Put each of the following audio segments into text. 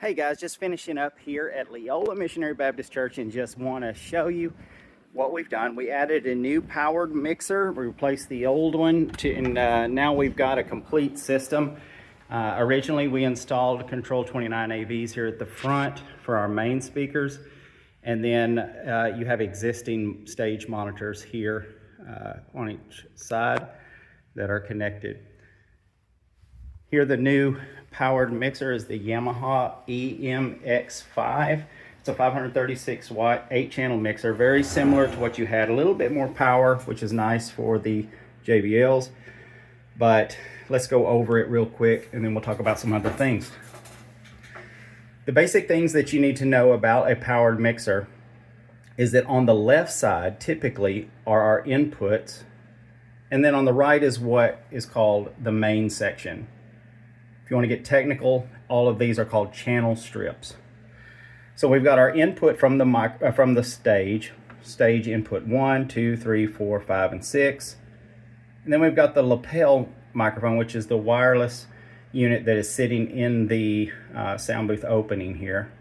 Hey guys, just finishing up here at Leola Missionary Baptist Church and just want to show you what we've done. We added a new powered mixer. We replaced the old one and now we've got a complete system. Originally we installed Control 29 AVs here at the front for our main speakers, and then you have existing stage monitors here on each side that are connected. Here the new powered mixer is the Yamaha EMX5. It's a 536 watt 8-channel mixer, very similar to what you had, a little bit more power, which is nice for the JBLs. But let's go over it real quick and then we'll talk about some other things. The basic things that you need to know about a powered mixer is that on the left side typically are our inputs, and then on the right is what is called the main section. If you want to get technical, all of these are called channel strips. So we've got our input from the stage input 1, 2, 3, 4, 5, and 6. And then we've got the lapel microphone, which is the wireless unit that is sitting in the sound booth opening here.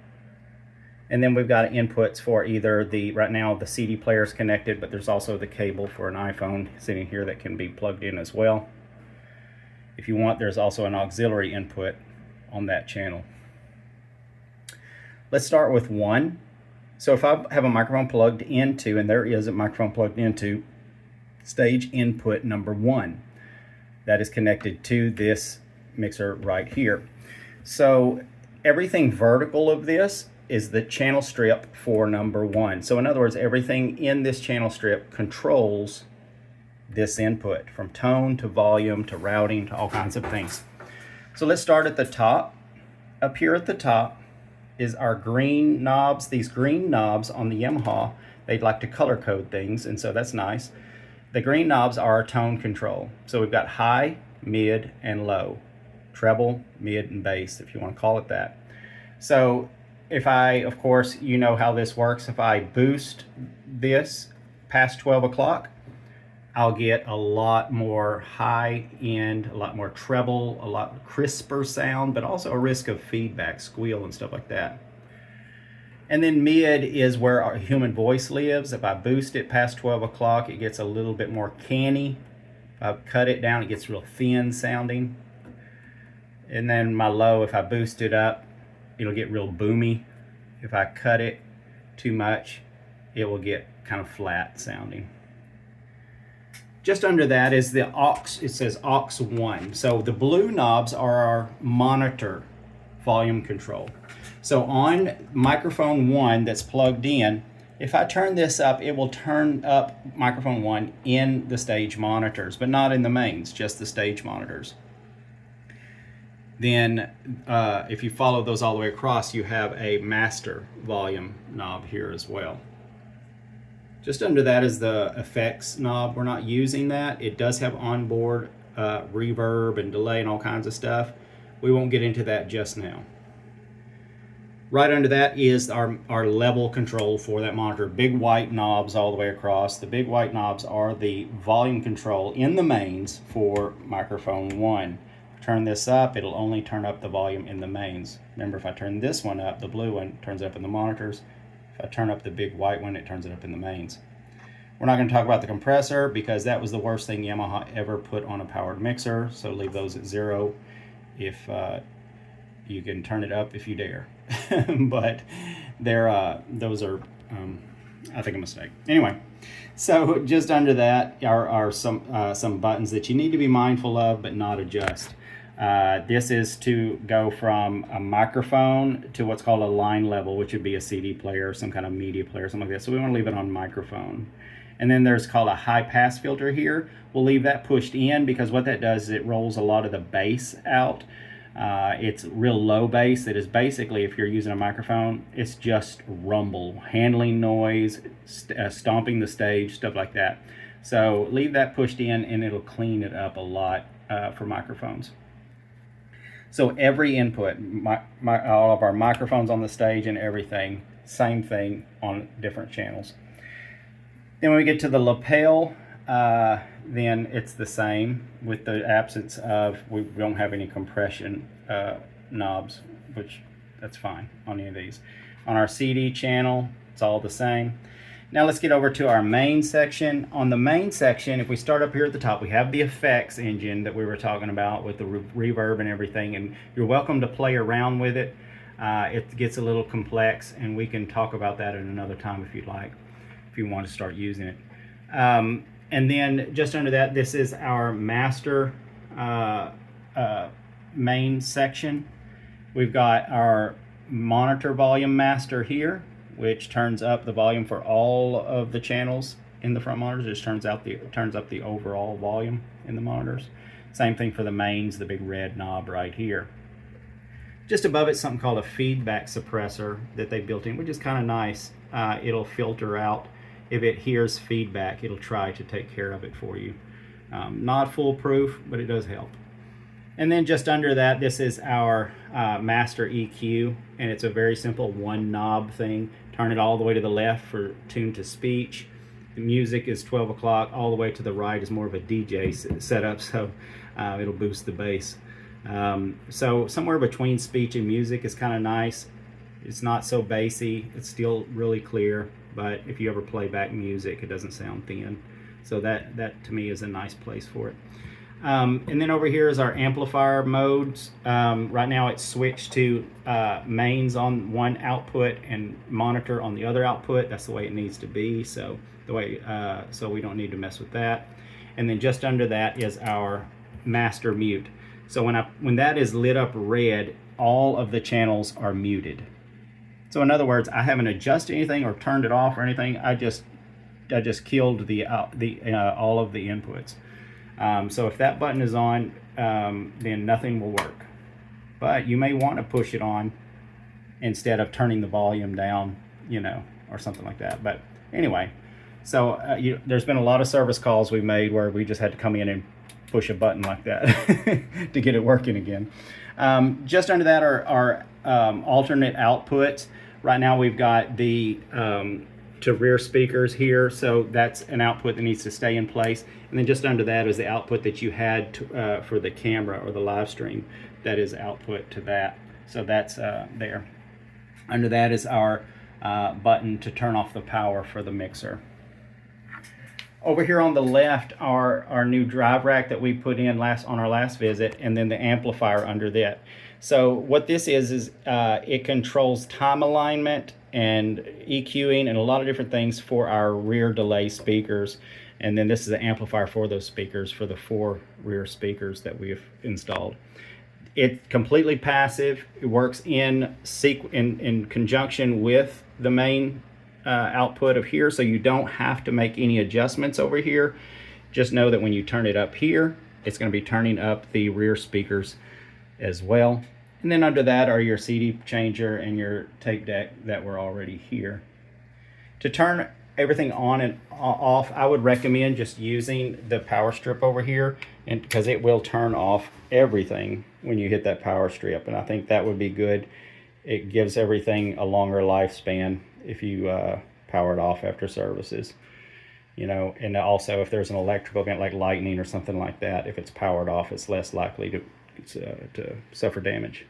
And then we've got inputs for either right now the CD player is connected, but there's also the cable for an iPhone sitting here that can be plugged in as well. If you want, there's also an auxiliary input on that channel. Let's start with 1. So if I have a microphone plugged into, and there is a microphone plugged into stage input number 1, that is connected to this mixer right here. So everything vertical of this is the channel strip for number 1. So in other words, everything in this channel strip controls this input, from tone to volume to routing to all kinds of things. So let's start at the top. Up here at the top is our green knobs. These green knobs on the Yamaha, they'd like to color code things, and so that's nice. The green knobs are our tone control. So we've got high, mid, and low. Treble, mid, and bass, if you want to call it that. So if of course, you know how this works. If I boost this past 12 o'clock, I'll get a lot more high end, a lot more treble, a lot crisper sound, but also a risk of feedback, squeal and stuff like that. And then mid is where our human voice lives. If I boost it past 12 o'clock, it gets a little bit more canny. If I cut it down, it gets real thin sounding. And then my low, if I boost it up, it'll get real boomy. If I cut it too much, it will get kind of flat sounding. Just under that is the aux. It says aux 1. So the blue knobs are our monitor volume control. So on microphone 1 that's plugged in, if I turn this up, it will turn up microphone 1 in the stage monitors, but not in the mains, just the stage monitors. Then if you follow those all the way across, you have a master volume knob here as well. Just under that is the effects knob. We're not using that. It does have onboard reverb and delay and all kinds of stuff. We won't get into that just now. Right under that is our level control for that monitor. Big white knobs all the way across. The big white knobs are the volume control in the mains for microphone 1. Turn this up, it'll only turn up the volume in the mains. Remember, if I turn this one up, the blue one turns up in the monitors. If I turn up the big white one, it turns it up in the mains. We're not going to talk about the compressor because that was the worst thing Yamaha ever put on a powered mixer, so leave those at 0 if you can turn it up if you dare. But those are, I think, a mistake. Anyway, so just under that are some buttons that you need to be mindful of but not adjust. This is to go from a microphone to what's called a line level, which would be a CD player, some kind of media player, something like that. So we want to leave it on microphone. And then there's called a high pass filter here. We'll leave that pushed in because what that does is it rolls a lot of the bass out. It's real low bass. It is basically, if you're using a microphone, it's just rumble, handling noise, stomping the stage, stuff like that. So leave that pushed in and it'll clean it up a lot for microphones. So every input, all of our microphones on the stage and everything, same thing on different channels. Then when we get to the lapel, then it's the same with the absence of, we don't have any compression knobs, which That's fine on any of these. On our CD channel, it's all the same. Now let's get over to our main section. On the main section, if we start up here at the top, we have the effects engine that we were talking about with the reverb and everything, and you're welcome to play around with it. It gets a little complex, and we can talk about that at another time if you'd like, if you want to start using it. And then just under that, this is our master main section. We've got our monitor volume master here, which turns up the volume for all of the channels in the front monitors. It just turns up the overall volume in the monitors. Same thing for the mains, the big red knob right here. Just above it, something called a feedback suppressor that they built in, which is kind of nice. It'll filter out if it hears feedback. It'll try to take care of it for you. Not foolproof, but it does help. And then just under that, this is our master EQ, and it's a very simple one knob thing. Turn it all the way to the left for tune to speech. The music is 12 o'clock. All the way to the right is more of a DJ setup, so it'll boost the bass. So somewhere between speech and music is kind of nice. It's not so bassy. It's still really clear, but if you ever play back music, it doesn't sound thin. So that to me is a nice place for it. And then over here is our amplifier modes. Right now it's switched to mains on one output and monitor on the other output. That's the way it needs to be. So so we don't need to mess with that. And then just under that is our master mute. So when that is lit up red, all of the channels are muted. So in other words, I haven't adjusted anything or turned it off or anything. I just killed all of the inputs. So if that button is on, then nothing will work. But you may want to push it on instead of turning the volume down, or something like that. But anyway, so there's been a lot of service calls we made where we just had to come in and push a button like that to get it working again. Just under that are alternate outputs. Right now we've got the to rear speakers here, so that's an output that needs to stay in place. And then just under that is the output that you had for the camera or the live stream. That is output to that. So that's there. Under that is our button to turn off the power for the mixer. Over here on the left are our new drive rack that we put in on our last visit, and then the amplifier under that. So what this is it controls time alignment and EQing and a lot of different things for our rear delay speakers. And then this is the amplifier for those speakers, for the 4 rear speakers that we've installed. It's completely passive. It works in conjunction with the main output of here, so you don't have to make any adjustments over here. Just know that when you turn it up here, it's going to be turning up the rear speakers as well. And then under that are your CD changer and your tape deck that were already here. To turn everything on and off, I would recommend just using the power strip over here, and because it will turn off everything when you hit that power strip, and I think that would be good. It gives everything a longer lifespan if you power it off after services, and also if there's an electrical event like lightning or something like that, if it's powered off, it's less likely to suffer damage.